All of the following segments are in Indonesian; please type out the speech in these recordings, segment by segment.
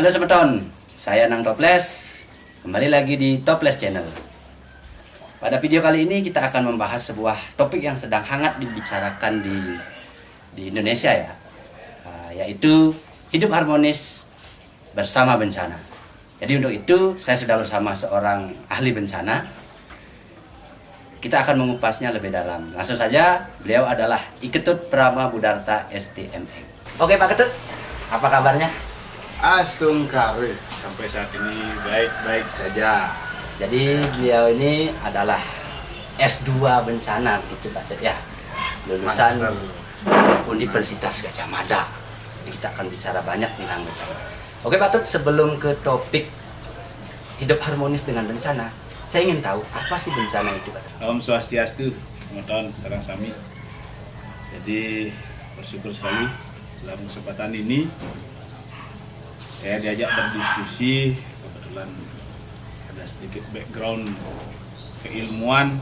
Halo Semeton, saya Nang Toples, kembali lagi di Toples Channel. Pada video kali ini kita akan membahas sebuah topik yang sedang hangat dibicarakan di Indonesia ya, yaitu hidup harmonis bersama bencana. Jadi untuk itu saya sudah bersama seorang ahli bencana. Kita akan mengupasnya lebih dalam. Langsung saja, beliau adalah Iketut Prama Budarta STMM. Oke Pak Ketut, apa kabarnya? Astungkare, sampai saat ini baik-baik saja. Jadi beliau ini adalah S2 bencana gitu Pak Ketut ya. Lulusan Master. Universitas Gajah Mada. Jadi kita akan bicara banyak tentang bencana. Oke Pak Ketut, sebelum ke topik hidup harmonis dengan bencana, saya ingin tahu apa sih bencana itu Pak Ketut? Om Swastiastu, Semeton, Karang Sami. Jadi bersyukur sekali dalam kesempatan ini saya diajak berdiskusi. Kebetulan ada sedikit background keilmuan,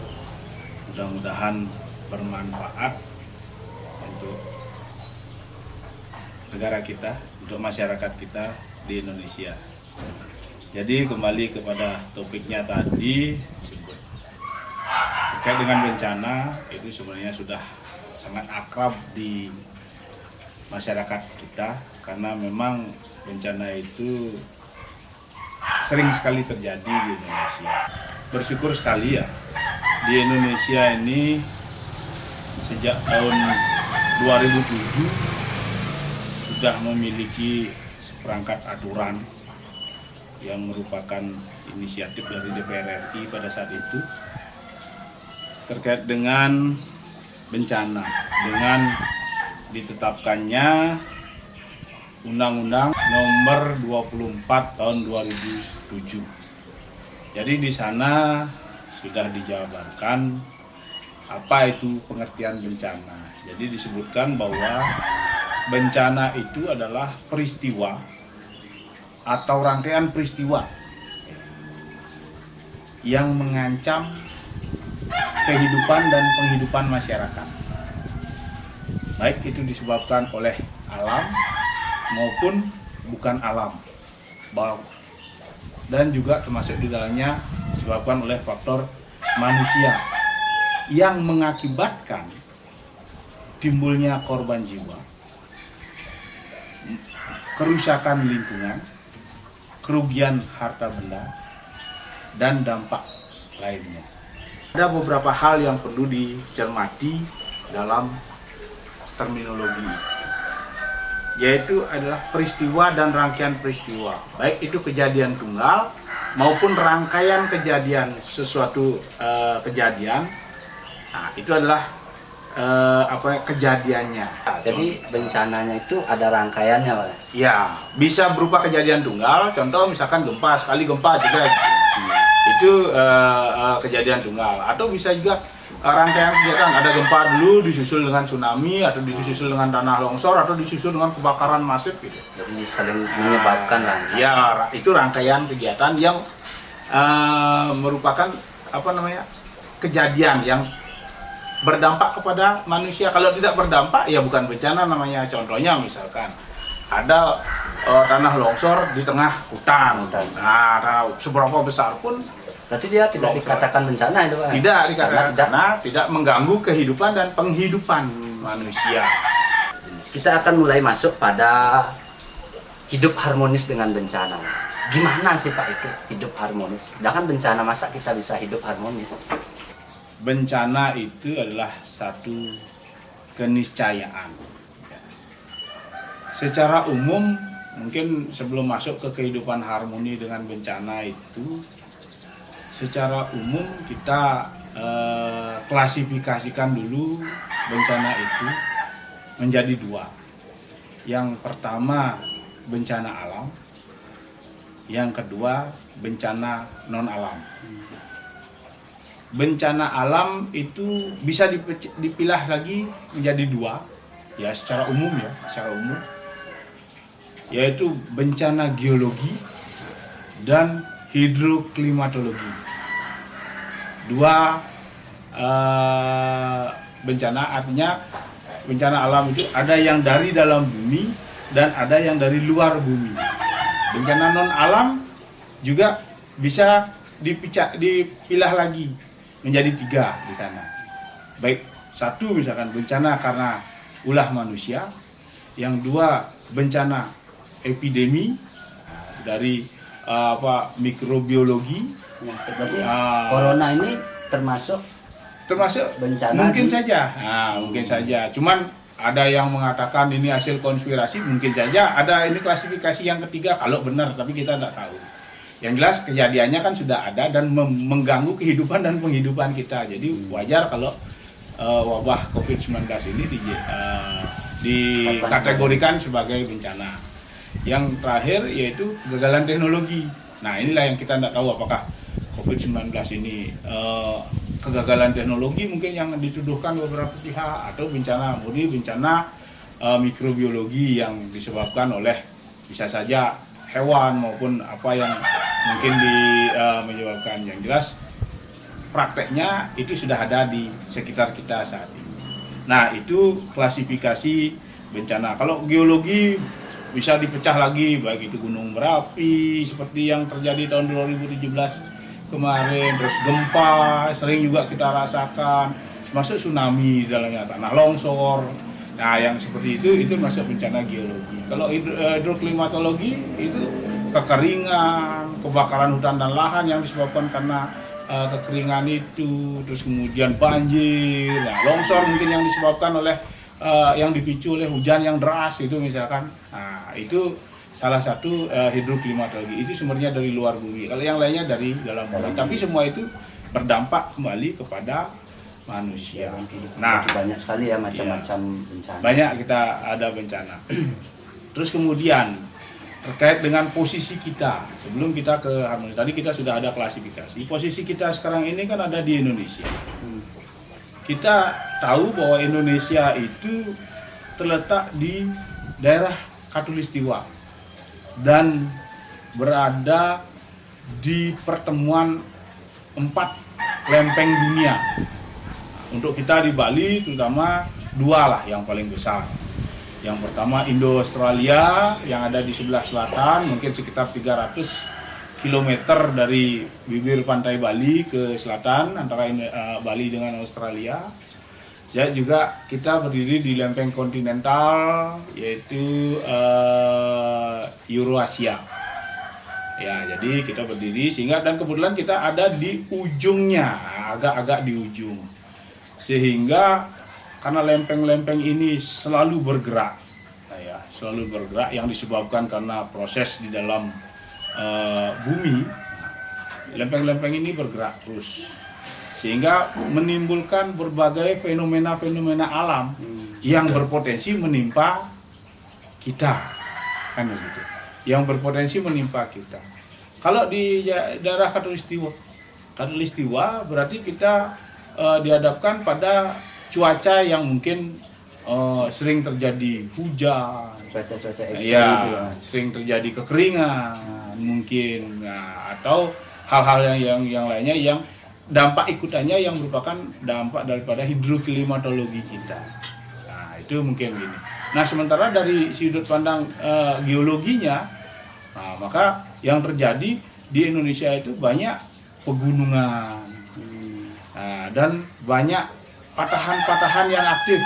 mudah-mudahan bermanfaat untuk negara kita, untuk masyarakat kita di Indonesia. Jadi kembali kepada topiknya tadi, terkait dengan bencana, itu sebenarnya sudah sangat akrab di masyarakat kita, karena memang bencana itu sering sekali terjadi di Indonesia. Bersyukur sekali ya, di Indonesia ini sejak tahun 2007 sudah memiliki seperangkat aturan yang merupakan inisiatif dari DPR RI pada saat itu terkait dengan bencana, dengan ditetapkannya Undang-Undang Nomor 24 Tahun 2007. Jadi di sana sudah dijabarkan apa itu pengertian bencana. Jadi disebutkan bahwa bencana itu adalah peristiwa atau rangkaian peristiwa yang mengancam kehidupan dan penghidupan masyarakat. Baik itu disebabkan oleh alam maupun bukan alam, dan juga termasuk di dalamnya disebabkan oleh faktor manusia yang mengakibatkan timbulnya korban jiwa, kerusakan lingkungan, kerugian harta benda, dan dampak lainnya. Ada beberapa hal yang perlu dicermati dalam terminologi, yaitu adalah peristiwa dan rangkaian peristiwa, baik itu kejadian tunggal maupun rangkaian kejadian suatu kejadian. Nah, itu adalah kejadiannya. Jadi bencananya itu ada rangkaiannya Pak? Ya, bisa berupa kejadian tunggal, contoh misalkan gempa, sekali gempa juga itu kejadian tunggal, atau bisa juga rangkaian kegiatan, ada gempa dulu disusul dengan tsunami, atau disusul dengan tanah longsor, atau disusul dengan kebakaran masif gitu. Jadi saling menyebabkan lah. Ya, itu rangkaian kegiatan yang merupakan kejadian yang berdampak kepada manusia. Kalau tidak berdampak ya bukan bencana namanya. Contohnya misalkan ada tanah longsor di tengah hutan. Nah, seberapa besar pun Berarti dia tidak dikatakan bencana itu Pak? tidak dikatakan, karena tidak mengganggu kehidupan dan penghidupan manusia. Kita akan mulai masuk pada hidup harmonis dengan bencana. Gimana sih Pak itu hidup harmonis? Sedangkan bencana, masa kita bisa hidup harmonis? Bencana itu adalah satu keniscayaan. Secara umum, mungkin sebelum masuk ke kehidupan harmoni dengan bencana itu, secara umum kita klasifikasikan dulu bencana itu menjadi dua. Yang pertama bencana alam, yang kedua bencana non alam. Bencana alam itu bisa dipilah lagi menjadi dua, ya secara umum, yaitu bencana geologi dan hidroklimatologi. Dua bencana, artinya bencana alam itu ada yang dari dalam bumi dan ada yang dari luar bumi. bencana non alam juga bisa dipilah lagi menjadi 3 di sana. Baik, 1 misalkan bencana karena ulah manusia, yang 2 bencana epidemi dari mikrobiologi. Berarti corona ini termasuk bencana mungkin saja. Mungkin saja. Cuman ada yang mengatakan ini hasil konspirasi, mungkin saja ada ini klasifikasi yang ketiga kalau benar, tapi kita tidak tahu. Yang jelas kejadiannya kan sudah ada dan mengganggu kehidupan dan penghidupan kita. Jadi wajar kalau wabah COVID-19 ini dikategorikan sebagai bencana. Yang terakhir yaitu kegagalan teknologi. Nah, inilah yang kita tidak tahu apakah COVID-19 ini kegagalan teknologi mungkin yang dituduhkan beberapa pihak, atau bencana murni bencana mikrobiologi yang disebabkan oleh bisa saja hewan maupun apa yang mungkin menyebabkan. Yang jelas prakteknya itu sudah ada di sekitar kita saat ini. Nah, itu klasifikasi bencana. Kalau geologi bisa dipecah lagi, baik itu gunung berapi seperti yang terjadi tahun 2017 kemarin, terus gempa sering juga kita rasakan, masuk tsunami di dalamnya, tanah longsor. Nah, yang seperti itu masuk bencana geologi. Kalau hidroklimatologi itu kekeringan, kebakaran hutan dan lahan yang disebabkan karena kekeringan itu, terus kemudian banjir, nah, longsor mungkin yang disebabkan oleh yang dipicu oleh hujan yang deras itu misalkan. Nah, itu salah satu hidroklimatologi, itu sumbernya dari luar bumi. Kalau yang lainnya dari dalam bumi. Tapi semua itu berdampak kembali kepada manusia. Nah, banyak sekali ya macam-macam bencana. Banyak kita ada bencana. Terus kemudian terkait dengan posisi kita, sebelum kita ke harmonis, tadi kita sudah ada klasifikasi. Posisi kita sekarang ini kan ada di Indonesia. Kita tahu bahwa Indonesia itu terletak di daerah Khatulistiwa dan berada di pertemuan 4 lempeng dunia. Untuk kita di Bali terutama 2 lah yang paling besar. Yang pertama Indo-Australia yang ada di sebelah selatan, mungkin sekitar 300 km dari bibir pantai Bali ke selatan antara Bali dengan Australia. Ya, juga kita berdiri di lempeng kontinental yaitu Eurasia. Ya, jadi kita berdiri sehingga, dan kebetulan kita ada di ujungnya, agak-agak di ujung. Sehingga karena lempeng-lempeng ini selalu bergerak, ya, selalu bergerak yang disebabkan karena proses di dalam bumi, lempeng-lempeng ini bergerak terus sehingga menimbulkan berbagai fenomena-fenomena alam yang berpotensi menimpa kita, kan begitu, yang berpotensi menimpa kita. Kalau di daerah Khatulistiwa berarti kita dihadapkan pada cuaca yang mungkin sering terjadi hujan, cuaca ekstrem, ya, sering terjadi kekeringan mungkin, nah, atau hal-hal yang lainnya yang dampak ikutannya yang merupakan dampak daripada hidroklimatologi kita. Nah, itu mungkin gini. Nah, sementara dari sudut pandang geologinya, nah, maka yang terjadi di Indonesia itu banyak pegunungan, nah, dan banyak patahan-patahan yang aktif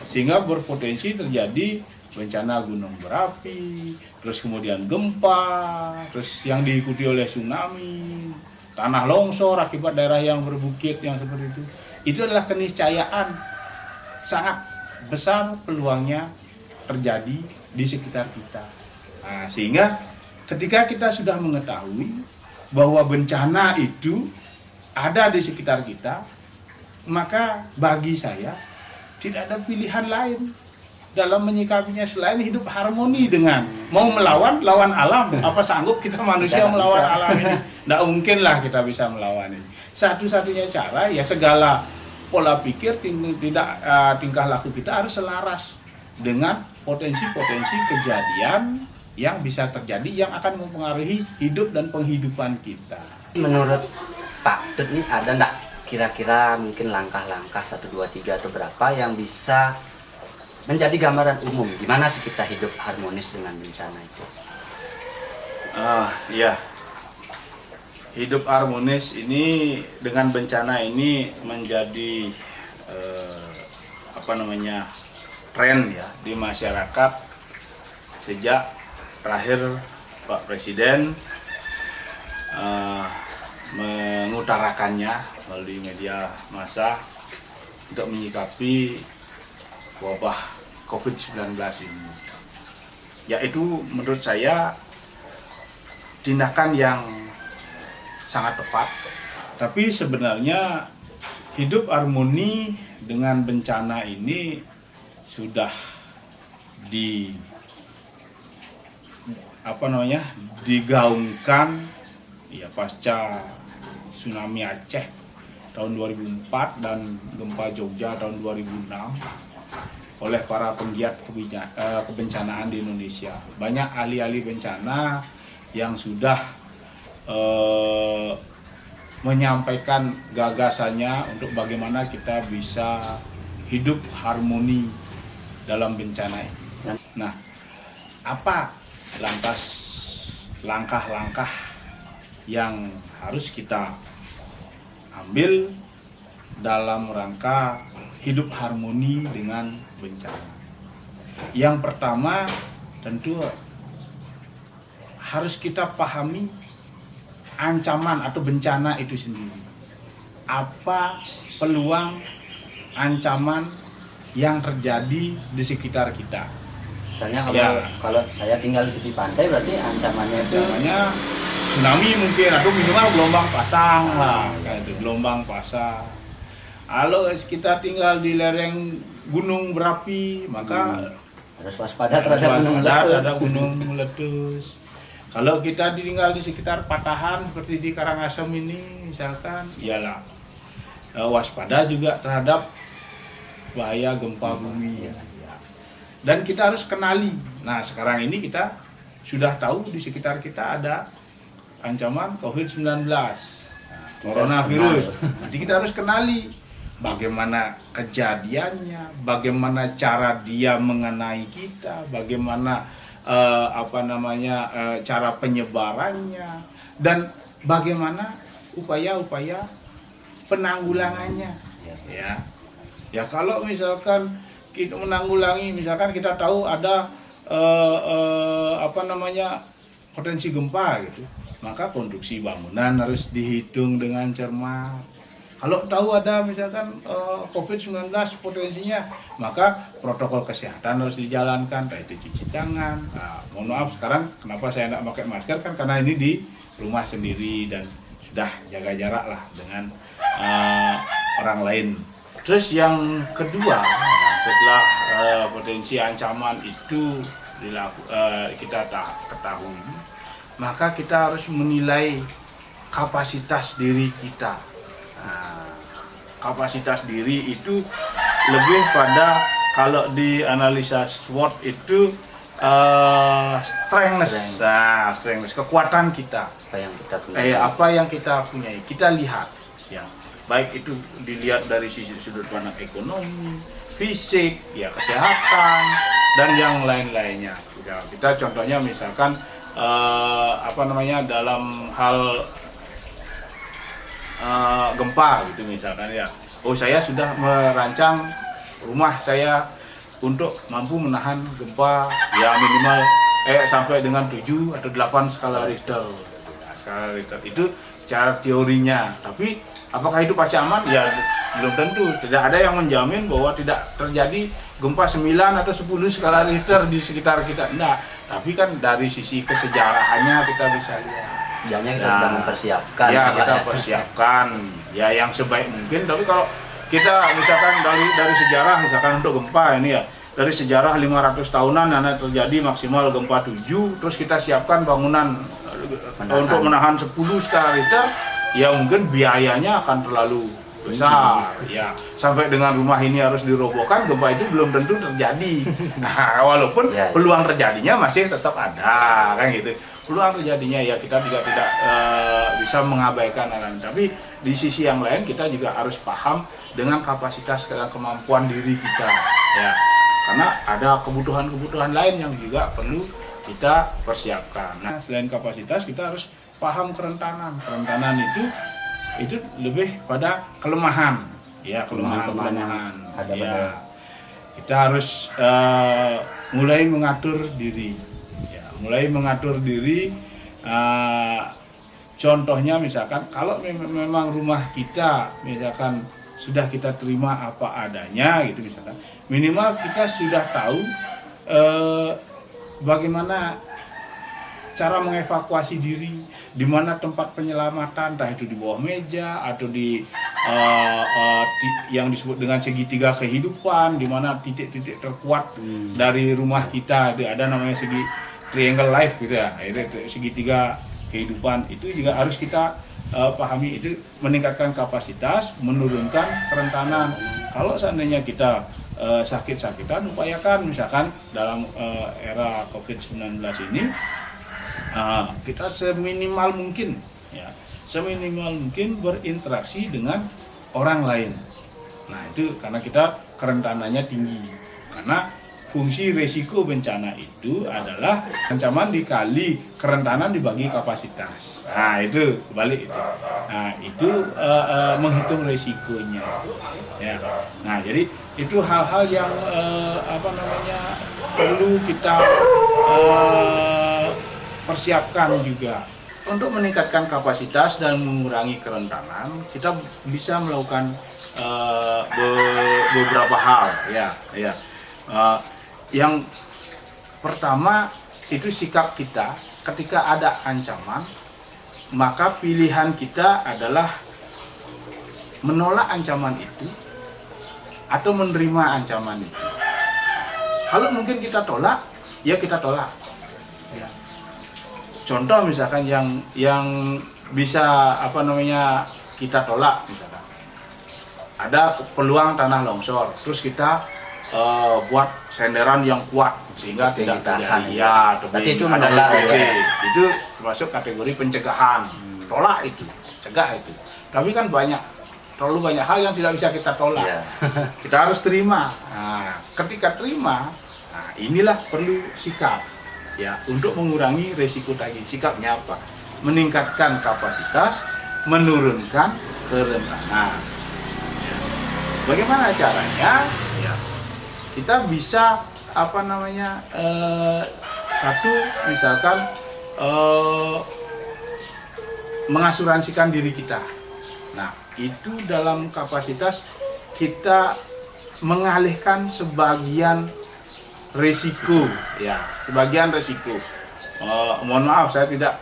sehingga berpotensi terjadi bencana gunung berapi, terus kemudian gempa, terus yang diikuti oleh tsunami, tanah longsor akibat daerah yang berbukit yang seperti itu. Itu adalah keniscayaan sangat besar peluangnya terjadi di sekitar kita. Nah, sehingga ketika kita sudah mengetahui bahwa bencana itu ada di sekitar kita, maka bagi saya tidak ada pilihan lain dalam menyikapinya selain hidup harmoni dengan mau melawan alam. Apa sanggup kita manusia melawan alam ini? Tidak mungkin lah kita bisa melawan ini. Satu-satunya cara ya segala pola pikir, tingkah laku kita harus selaras dengan potensi-potensi kejadian yang bisa terjadi yang akan mempengaruhi hidup dan penghidupan kita. Menurut Pak Tut ini ada enggak kira-kira mungkin langkah-langkah 1, 2, 3 atau berapa yang bisa menjadi gambaran umum gimana sih kita hidup harmonis dengan bencana itu? Iya, hidup harmonis ini dengan bencana ini menjadi tren ya di masyarakat sejak terakhir Pak Presiden mengutarakannya melalui media massa untuk menyikapi wabah COVID-19 ini. Yaitu menurut saya tindakan yang sangat tepat. Tapi sebenarnya hidup harmoni dengan bencana ini sudah digaungkan ya pasca tsunami Aceh tahun 2004 dan gempa Jogja tahun 2006 oleh para penggiat kebencanaan di Indonesia. Banyak ahli-ahli bencana yang sudah menyampaikan gagasannya untuk bagaimana kita bisa hidup harmoni dalam bencana ini. Nah, apa lantas langkah-langkah yang harus kita ambil dalam rangka hidup harmoni dengan bencana? Yang pertama tentu harus kita pahami ancaman atau bencana itu sendiri. Apa peluang ancaman yang terjadi di sekitar kita? Misalnya Ya. kalau saya tinggal di tepi pantai berarti ancamannya itu Namanya tsunami mungkin atau minimal gelombang pasang lah, kayak itu gelombang pasang. Kalau kita tinggal di lereng gunung berapi, maka harus waspada terhadap gunung ada meletus. gunung meletus. Kalau kita tinggal di sekitar patahan seperti di Karangasem ini misalkan, iyalah waspada juga terhadap bahaya gempa bumi. Dan kita harus kenali. Nah, sekarang ini kita sudah tahu di sekitar kita ada ancaman COVID-19, coronavirus. Nanti kita harus kenali bagaimana kejadiannya, bagaimana cara dia mengenai kita, bagaimana cara penyebarannya, dan bagaimana upaya-upaya penanggulangannya. Ya kalau misalkan kita menanggulangi, misalkan kita tahu ada potensi gempa gitu, maka konstruksi bangunan harus dihitung dengan cermat. Kalau tahu ada misalkan COVID-19 potensinya, maka protokol kesehatan harus dijalankan, kayak itu cuci tangan. Nah, mohon maaf sekarang kenapa saya tidak pakai masker, kan karena ini di rumah sendiri dan sudah jaga jarak lah dengan orang lain. Terus yang kedua, setelah potensi ancaman itu kita ketahui, maka kita harus menilai kapasitas diri kita. Nah, kapasitas diri itu lebih pada, kalau di analisa SWOT itu strength, kekuatan kita. Apa yang kita punyai, kita lihat ya. Baik itu dilihat dari sisi sudut pandang ekonomi, fisik, ya kesehatan, dan yang lain-lainnya. Ya, kita contohnya misalkan dalam hal gempa gitu misalkan ya. Oh, saya sudah merancang rumah saya untuk mampu menahan gempa ya minimal sampai dengan 7 atau 8 skala Richter. Nah, skala Richter itu cara teorinya, tapi apakah itu pasti aman? Ya belum tentu. Tidak ada yang menjamin bahwa tidak terjadi gempa 9 atau 10 skala Richter di sekitar kita. Enggak. Tapi kan dari sisi kesejarahannya kita bisa lihat. Jangan kita sudah mempersiapkan. Ya, kita persiapkan ya yang sebaik mungkin. Tapi kalau kita misalkan dari sejarah, misalkan untuk gempa ini ya, dari sejarah 500 tahunan karena terjadi maksimal gempa 7, terus kita siapkan bangunan untuk menahan 10 skala Richter, ya mungkin biayanya akan terlalu besar ya, sampai dengan rumah ini harus dirobohkan, gempa itu belum tentu terjadi. Nah, walaupun peluang terjadinya masih tetap ada kan gitu, peluang terjadinya ya, kita juga tidak bisa mengabaikan hal ini. Tapi di sisi yang lain kita juga harus paham dengan kapasitas dan kemampuan diri kita ya, karena ada kebutuhan-kebutuhan lain yang juga perlu kita persiapkan. Nah, selain kapasitas kita harus paham kerentanan. Kerentanan itu lebih pada kelemahan, ya kelemahan. Ada Ya, betul. kita harus mulai mengatur diri, ya, mulai mengatur diri. Contohnya misalkan kalau memang rumah kita misalkan sudah kita terima apa adanya gitu misalkan, minimal kita sudah tahu bagaimana cara mengevakuasi diri, di mana tempat penyelamatan, entah itu di bawah meja atau di yang disebut dengan segitiga kehidupan, di mana titik-titik terkuat dari rumah kita, ada namanya segi triangle life gitu ya, itu segitiga kehidupan, itu juga harus kita pahami, itu meningkatkan kapasitas, menurunkan kerentanan. Kalau seandainya kita sakit-sakitan, upayakan misalkan dalam era COVID-19 ini kita seminimal mungkin berinteraksi dengan orang lain. Nah itu karena kita kerentanannya tinggi, karena fungsi resiko bencana itu adalah ancaman dikali kerentanan dibagi kapasitas. Nah itu kebalik itu. Nah itu menghitung resikonya. Ya. Nah jadi itu hal-hal yang perlu kita persiapkan juga. Untuk meningkatkan kapasitas dan mengurangi kerentanan, kita bisa melakukan beberapa hal. Yang pertama itu sikap kita ketika ada ancaman, maka pilihan kita adalah menolak ancaman itu atau menerima ancaman itu. Kalau mungkin kita tolak, ya kita tolak. Ya. Contoh misalkan yang bisa kita tolak, misalkan ada peluang tanah longsor, terus kita buat senderan yang kuat sehingga tidak terjadi. Ya, berarti itu menolak. Itu termasuk kategori pencegahan. Tolak itu, cegah itu. Tapi kan terlalu banyak hal yang tidak bisa kita tolak. Ya. Kita harus terima. Nah, ketika terima, nah inilah perlu sikap. Ya, untuk mengurangi resiko tadi. Sikapnya apa? Meningkatkan kapasitas, menurunkan kerentanan. Ya. Bagaimana caranya? Ya, kita bisa satu misalkan mengasuransikan diri kita. Nah, itu dalam kapasitas kita mengalihkan sebagian resiko, ya, sebagian resiko. Mohon maaf, saya tidak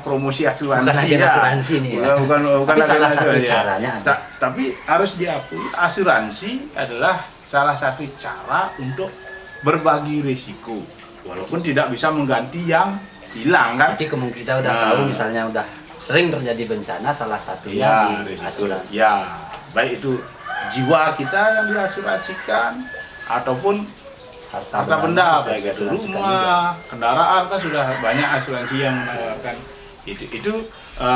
promosi asuransi. Bukan asuransi nih ya. Bukan tapi salah satu asuransi, caranya. Tapi harus diakui asuransi adalah salah satu cara untuk berbagi risiko, walaupun tidak bisa mengganti yang hilang kan. Jadi kita udah tahu misalnya udah sering terjadi bencana, salah satunya di asuransi. Ya, baik itu jiwa kita yang diasuransikan ataupun harta benda, baik itu rumah, kendaraan, kan sudah banyak asuransi yang menawarkan itu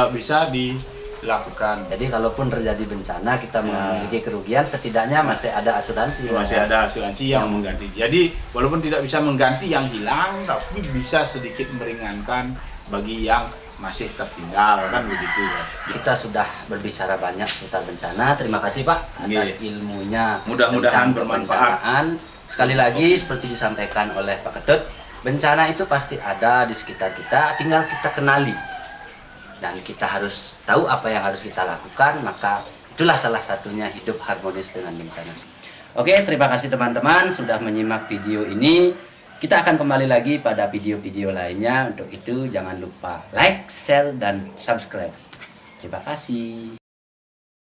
bisa dilakukan. Jadi kalaupun terjadi bencana kita memiliki kerugian, setidaknya masih ada asuransi. Masih ada asuransi yang mengganti. Jadi walaupun tidak bisa mengganti yang hilang, tapi bisa sedikit meringankan bagi yang masih tertinggal, kan begitu ya. Kita sudah berbicara banyak seputar bencana. Terima kasih Pak atas ilmunya. Mudah-mudahan tentang bermanfaat. kebencanaan. Sekali lagi seperti disampaikan oleh Pak Ketut, bencana itu pasti ada di sekitar kita, tinggal kita kenali. Dan kita harus tahu apa yang harus kita lakukan, maka itulah salah satunya hidup harmonis dengan bencana. Oke, terima kasih teman-teman sudah menyimak video ini. Kita akan kembali lagi pada video-video lainnya. Untuk itu jangan lupa like, share, dan subscribe. Terima kasih.